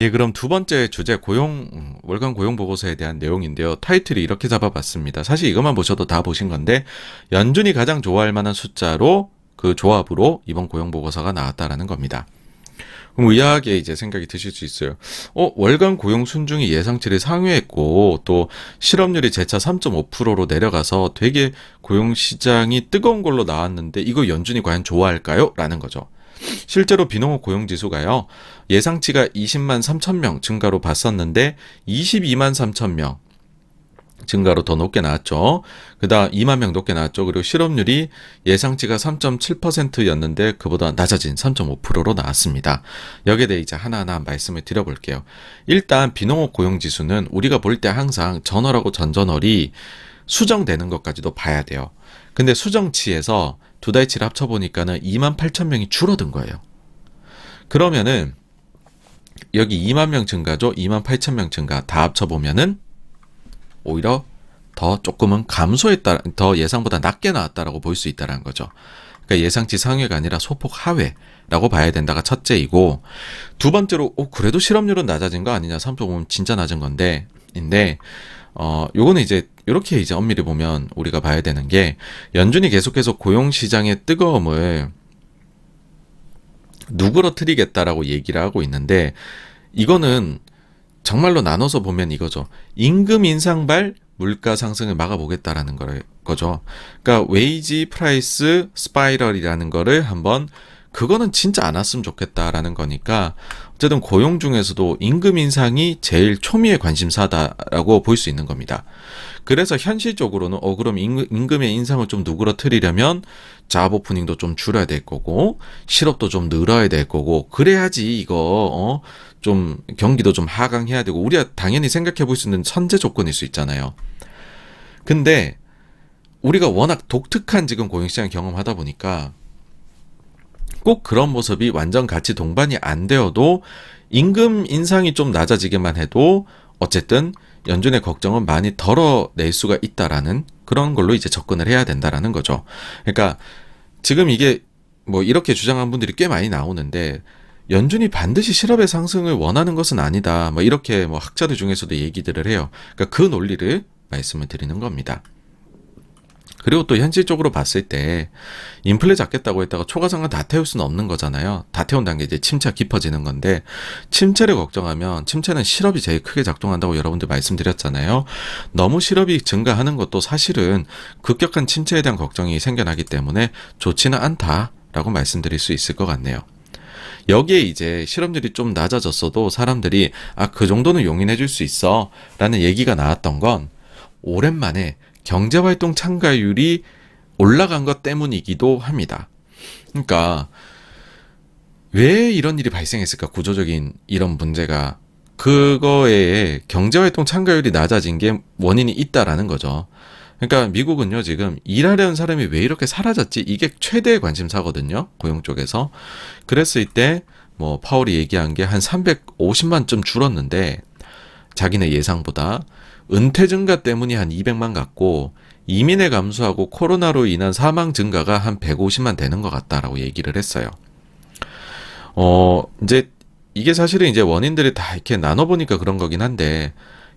예, 그럼 두 번째 주제 월간 고용 보고서에 대한 내용인데요. 타이틀이 이렇게 잡아봤습니다. 사실 이것만 보셔도 다 보신 건데, 연준이 가장 좋아할 만한 숫자로 그 조합으로 이번 고용 보고서가 나왔다라는 겁니다. 그럼 의아하게 이제 생각이 드실 수 있어요. 월간 고용 순증이 예상치를 상회했고 또 실업률이 재차 3.5%로 내려가서 되게 고용 시장이 뜨거운 걸로 나왔는데 이거 연준이 과연 좋아할까요? 라는 거죠. 실제로 비농업 고용지수가요. 예상치가 20만 3천 명 증가로 봤었는데 22만 3천 명 증가로 더 높게 나왔죠. 그 다음 2만 명 높게 나왔죠. 그리고 실업률이 예상치가 3.7%였는데 그보다 낮아진 3.5%로 나왔습니다. 여기에 대해 이제 하나하나 말씀을 드려볼게요. 일단 비농업 고용지수는 우리가 볼 때 항상 전월하고 전전월이 수정되는 것까지도 봐야 돼요. 근데 수정치에서 두 달치를 합쳐보니까는 2만 8천 명이 줄어든 거예요. 그러면은 여기 2만 명 증가죠. 2만 8천 명 증가 다 합쳐보면은 오히려 더 조금은 감소했다, 더 예상보다 낮게 나왔다라고 볼 수 있다는 거죠. 그러니까 예상치 상회가 아니라 소폭 하회라고 봐야 된다가 첫째이고, 두 번째로 그래도 실업률은 낮아진 거 아니냐, 3.5면 진짜 낮은 건데, 요거는 이제 이렇게 이제 엄밀히 보면 우리가 봐야 되는 게, 연준이 계속해서 고용 시장의 뜨거움을 누그러뜨리겠다라고 얘기를 하고 있는데, 이거는 정말로 나눠서 보면 이거죠. 임금 인상발 물가 상승을 막아보겠다라는 거죠. 그러니까 웨이지 프라이스 스파이럴이라는 거를 한번, 그거는 진짜 안 왔으면 좋겠다라는 거니까 어쨌든 고용 중에서도 임금 인상이 제일 초미의 관심사다라고 볼 수 있는 겁니다. 그래서 현실적으로는 그럼 임금의 인상을 좀 누그러뜨리려면 잡 오프닝도 좀 줄여야 될 거고 실업도 좀 늘어야 될 거고, 그래야지 이거 좀 경기도 좀 하강해야 되고, 우리가 당연히 생각해 볼 수 있는 선제 조건일 수 있잖아요. 근데 우리가 워낙 독특한 지금 고용시장을 경험하다 보니까 꼭 그런 모습이 완전 같이 동반이 안 되어도 임금 인상이 좀 낮아지게만 해도 어쨌든 연준의 걱정은 많이 덜어낼 수가 있다라는 그런 걸로 이제 접근을 해야 된다라는 거죠. 그러니까 지금 이게 뭐 이렇게 주장한 분들이 꽤 많이 나오는데, 연준이 반드시 실업의 상승을 원하는 것은 아니다, 뭐 이렇게 뭐 학자들 중에서도 얘기들을 해요. 그러니까 그 논리를 말씀을 드리는 겁니다. 그리고 또 현실적으로 봤을 때 인플레 잡겠다고 했다가 초과상관 다 태울 수는 없는 거잖아요. 다 태운다는 게 이제 침체가 깊어지는 건데, 침체를 걱정하면 침체는 실업이 제일 크게 작동한다고 여러분들 말씀드렸잖아요. 너무 실업이 증가하는 것도 사실은 급격한 침체에 대한 걱정이 생겨나기 때문에 좋지는 않다라고 말씀드릴 수 있을 것 같네요. 여기에 이제 실업률이 좀 낮아졌어도 사람들이 그 정도는 용인해 줄 수 있어 라는 얘기가 나왔던 건 오랜만에 경제활동 참가율이 올라간 것 때문이기도 합니다. 그러니까 왜 이런 일이 발생했을까, 구조적인 이런 문제가. 그거에 경제활동 참가율이 낮아진 게 원인이 있다라는 거죠. 그러니까 미국은요, 지금 일하려는 사람이 왜 이렇게 사라졌지? 이게 최대의 관심사거든요, 고용 쪽에서. 그랬을 때 뭐 파월이 얘기한 게 한 350만쯤 줄었는데 자기네 예상보다 은퇴 증가 때문이 한 200만 같고 이민의 감소하고 코로나로 인한 사망 증가가 한 150만 되는 것 같다라고 얘기를 했어요. 이제 이게 사실은 이제 원인들이 다 이렇게 나눠보니까 그런 거긴 한데,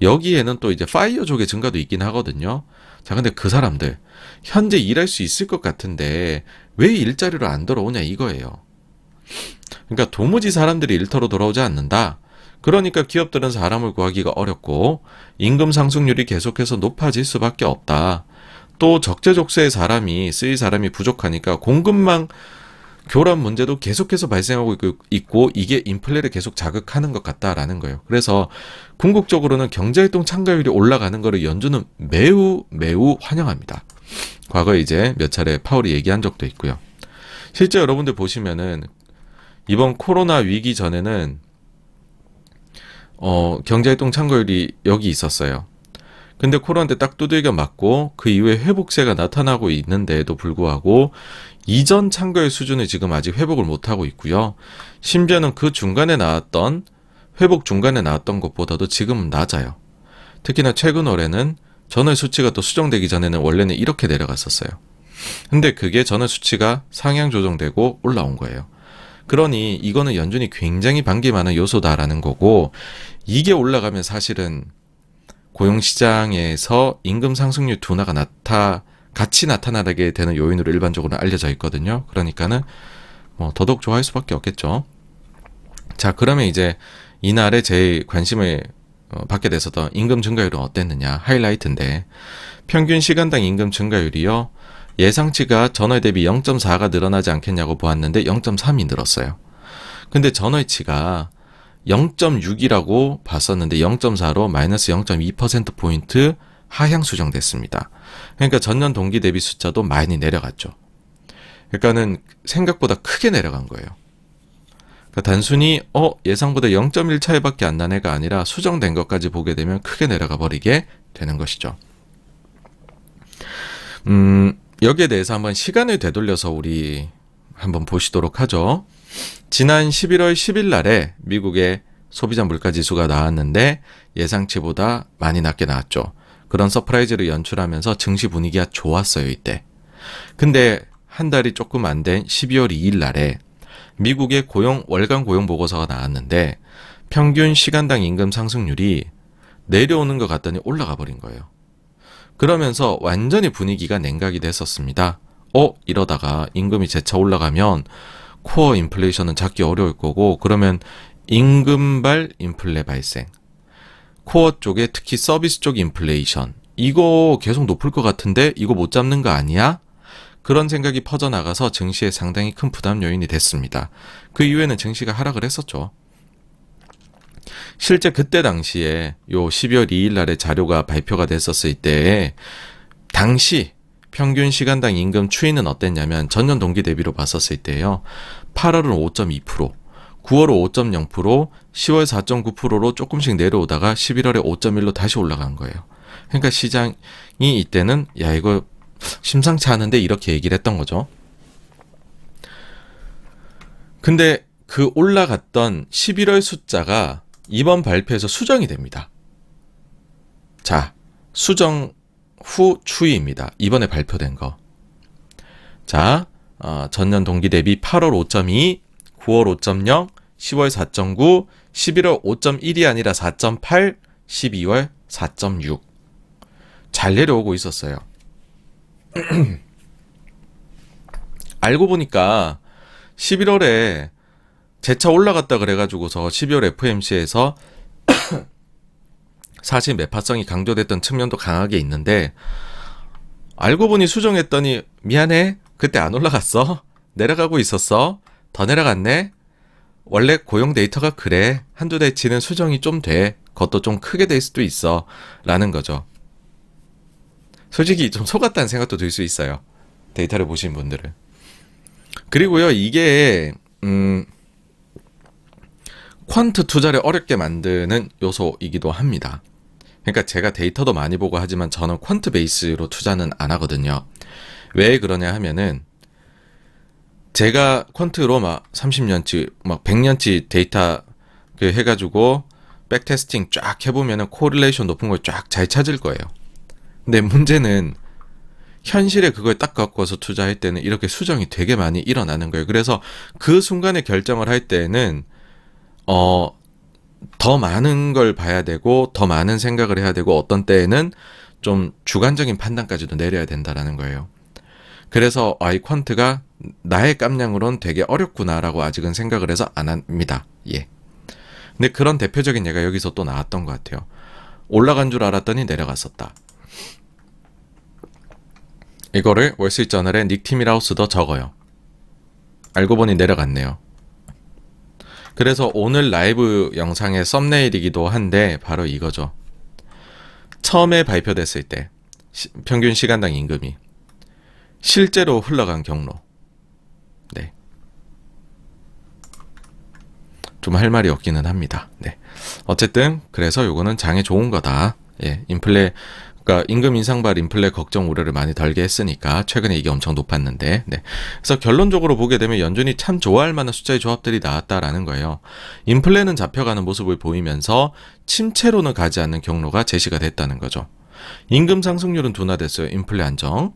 여기에는 또 이제 파이어족의 증가도 있긴 하거든요. 자, 근데 그 사람들 현재 일할 수 있을 것 같은데 왜 일자리로 안 돌아오냐 이거예요. 그러니까 도무지 사람들이 일터로 돌아오지 않는다. 그러니까 기업들은 사람을 구하기가 어렵고 임금 상승률이 계속해서 높아질 수밖에 없다. 또 적재적소에 쓰일 사람이 부족하니까 공급망 교란 문제도 계속해서 발생하고 있고 이게 인플레를 계속 자극하는 것 같다라는 거예요. 그래서 궁극적으로는 경제활동 참가율이 올라가는 거를 연준은 매우 매우 환영합니다. 과거에 이제 몇 차례 파월이 얘기한 적도 있고요. 실제 여러분들 보시면은 이번 코로나 위기 전에는 경제활동 참가율이 여기 있었어요. 근데 코로나 때 딱 두들겨 맞고 그 이후에 회복세가 나타나고 있는데도 불구하고 이전 참가율 수준을 지금 아직 회복을 못하고 있고요. 심지어는 그 중간에 나왔던, 회복 중간에 나왔던 것보다도 지금은 낮아요. 특히나 최근 올해는 전월 수치가 또 수정되기 전에는 원래는 이렇게 내려갔었어요. 근데 그게 전월 수치가 상향 조정되고 올라온 거예요. 그러니 이거는 연준이 굉장히 반기만한 요소다라는 거고, 이게 올라가면 사실은 고용시장에서 임금 상승률 둔화가 같이 나타나게 되는 요인으로 일반적으로 알려져 있거든요. 그러니까는 뭐 더더욱 좋아할 수밖에 없겠죠. 자, 그러면 이제 이날에 제일 관심을 받게 됐었던 임금 증가율은 어땠느냐 하이라이트인데, 평균 시간당 임금 증가율이요, 예상치가 전월 대비 0.4가 늘어나지 않겠냐고 보았는데 0.3이 늘었어요. 근데 전월치가 0.6이라고 봤었는데 0.4로 마이너스 0.2%포인트 하향 수정됐습니다. 그러니까 전년 동기 대비 숫자도 많이 내려갔죠. 그러니까는 생각보다 크게 내려간 거예요. 그러니까 단순히 예상보다 0.1 차이밖에 안 나네가 아니라 수정된 것까지 보게 되면 크게 내려가 버리게 되는 것이죠. 여기에 대해서 한번 시간을 되돌려서 우리 한번 보시도록 하죠. 지난 11월 10일 날에 미국의 소비자 물가지수가 나왔는데 예상치보다 많이 낮게 나왔죠. 그런 서프라이즈를 연출하면서 증시 분위기가 좋았어요, 이때. 근데 한 달이 조금 안 된 12월 2일 날에 미국의 월간 고용 보고서가 나왔는데 평균 시간당 임금 상승률이 내려오는 것 같더니 올라가 버린 거예요. 그러면서 완전히 분위기가 냉각이 됐었습니다. 이러다가 임금이 재차 올라가면 코어 인플레이션은 잡기 어려울 거고, 그러면 임금발 인플레 발생, 코어 쪽에 특히 서비스 쪽 인플레이션, 이거 계속 높을 것 같은데 이거 못 잡는 거 아니야? 그런 생각이 퍼져나가서 증시에 상당히 큰 부담 요인이 됐습니다. 그 이후에는 증시가 하락을 했었죠. 실제 그때 당시에 요 12월 2일 날에 자료가 발표가 됐었을 때 당시 평균 시간당 임금 추이는 어땠냐면, 전년 동기 대비로 봤었을 때요, 8월은 5.2%, 9월은 5.0%, 10월 4.9%로 조금씩 내려오다가 11월에 5.1로 다시 올라간 거예요. 그러니까 시장이 이때는 야, 이거 심상치 않은데 이렇게 얘기를 했던 거죠. 근데 그 올라갔던 11월 숫자가 이번 발표에서 수정이 됩니다. 자, 수정 후 추이입니다. 이번에 발표된 거. 자, 전년 동기 대비 8월 5.2, 9월 5.0, 10월 4.9, 11월 5.1이 아니라 4.8, 12월 4.6. 잘 내려오고 있었어요. 알고 보니까 11월에 재차 올라갔다 그래가지고서 12월 FOMC에서 사실 매파성이 강조됐던 측면도 강하게 있는데, 알고 보니 수정했더니 미안해, 그때 안 올라갔어, 내려가고 있었어, 더 내려갔네, 원래 고용 데이터가 그래, 한두 달치는 수정이 좀 돼, 그것도 좀 크게 될 수도 있어 라는 거죠. 솔직히 좀 속았다는 생각도 들 수 있어요, 데이터를 보신 분들은. 그리고요, 이게 퀀트 투자를 어렵게 만드는 요소이기도 합니다. 그러니까 제가 데이터도 많이 보고 하지만 저는 퀀트 베이스로 투자는 안 하거든요. 왜 그러냐 하면은, 제가 퀀트로 막 30년치, 막 100년치 데이터 해가지고 백테스팅 쫙 해보면은 코릴레이션 높은 걸 쫙 잘 찾을 거예요. 근데 문제는 현실에 그걸 딱 갖고 와서 투자할 때는 이렇게 수정이 되게 많이 일어나는 거예요. 그래서 그 순간에 결정을 할 때는 더 많은 걸 봐야 되고 더 많은 생각을 해야 되고, 어떤 때에는 좀 주관적인 판단까지도 내려야 된다라는 거예요. 그래서 이 퀀트가 나의 깜냥으론 되게 어렵구나라고 아직은 생각을 해서 안 합니다. 예. 근데 그런 대표적인 예가 여기서 또 나왔던 것 같아요. 올라간 줄 알았더니 내려갔었다. 이거를 월스트리트저널의 닉 티밀하우스도 적어요. 알고 보니 내려갔네요. 그래서 오늘 라이브 영상의 썸네일이기도 한데 바로 이거죠. 처음에 발표됐을 때 평균 시간당 임금이 실제로 흘러간 경로. 네. 좀 할 말이 없기는 합니다. 네. 어쨌든 그래서 요거는 장에 좋은 거다. 예, 그러니까 임금 인상발 인플레 걱정 우려를 많이 덜게 했으니까 최근에 이게 엄청 높았는데, 네. 그래서 결론적으로 보게 되면 연준이 참 좋아할 만한 숫자의 조합들이 나왔다라는 거예요. 인플레는 잡혀가는 모습을 보이면서 침체로는 가지 않는 경로가 제시가 됐다는 거죠. 임금 상승률은 둔화됐어요. 인플레 안정.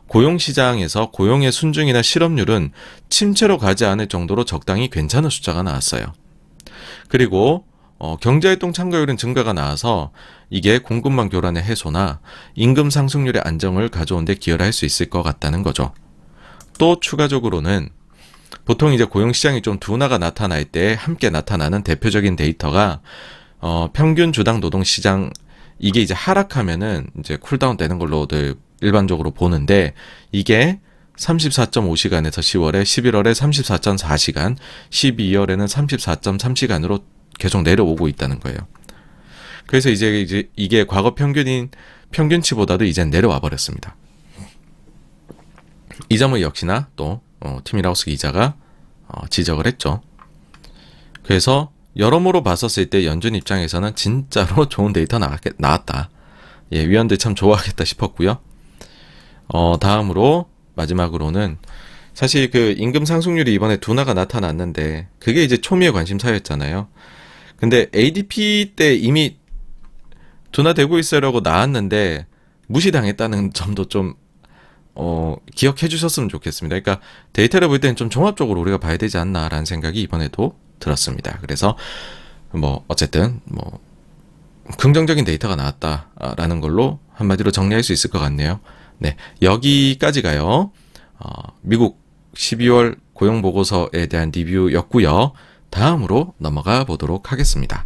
고용시장에서 고용의 순증이나 실업률은 침체로 가지 않을 정도로 적당히 괜찮은 숫자가 나왔어요. 그리고 경제활동 참가율은 증가가 나와서 이게 공급망 교란의 해소나 임금 상승률의 안정을 가져온 데 기여를 할 수 있을 것 같다는 거죠. 또 추가적으로는 보통 이제 고용시장이 좀 둔화가 나타날 때 함께 나타나는 대표적인 데이터가 평균 주당 노동시장 이게 이제 하락하면은 이제 쿨다운 되는 걸로들 일반적으로 보는데 이게 34.5시간에서 10월에, 11월에 34.4시간, 12월에는 34.3시간으로 계속 내려오고 있다는 거예요. 그래서 이제 이게 과거 평균치보다도 이제 내려와 버렸습니다. 이 점을 역시나 또 팀 라우스 기자가 지적을 했죠. 그래서 여러모로 봤었을 때 연준 입장에서는 진짜로 좋은 데이터 나왔다. 예, 위원들 참 좋아하겠다 싶었고요. 다음으로 마지막으로는 사실 그 임금 상승률이 이번에 둔화가 나타났는데 그게 이제 초미의 관심사였잖아요. 근데 ADP 때 이미 둔화되고 있어라고 나왔는데 무시당했다는 점도 좀 기억해 주셨으면 좋겠습니다. 그러니까 데이터를 볼 때는 좀 종합적으로 우리가 봐야 되지 않나라는 생각이 이번에도 들었습니다. 그래서 어쨌든 긍정적인 데이터가 나왔다라는 걸로 한마디로 정리할 수 있을 것 같네요. 네, 여기까지가요. 미국 12월 고용보고서에 대한 리뷰였고요. 다음으로 넘어가 보도록 하겠습니다.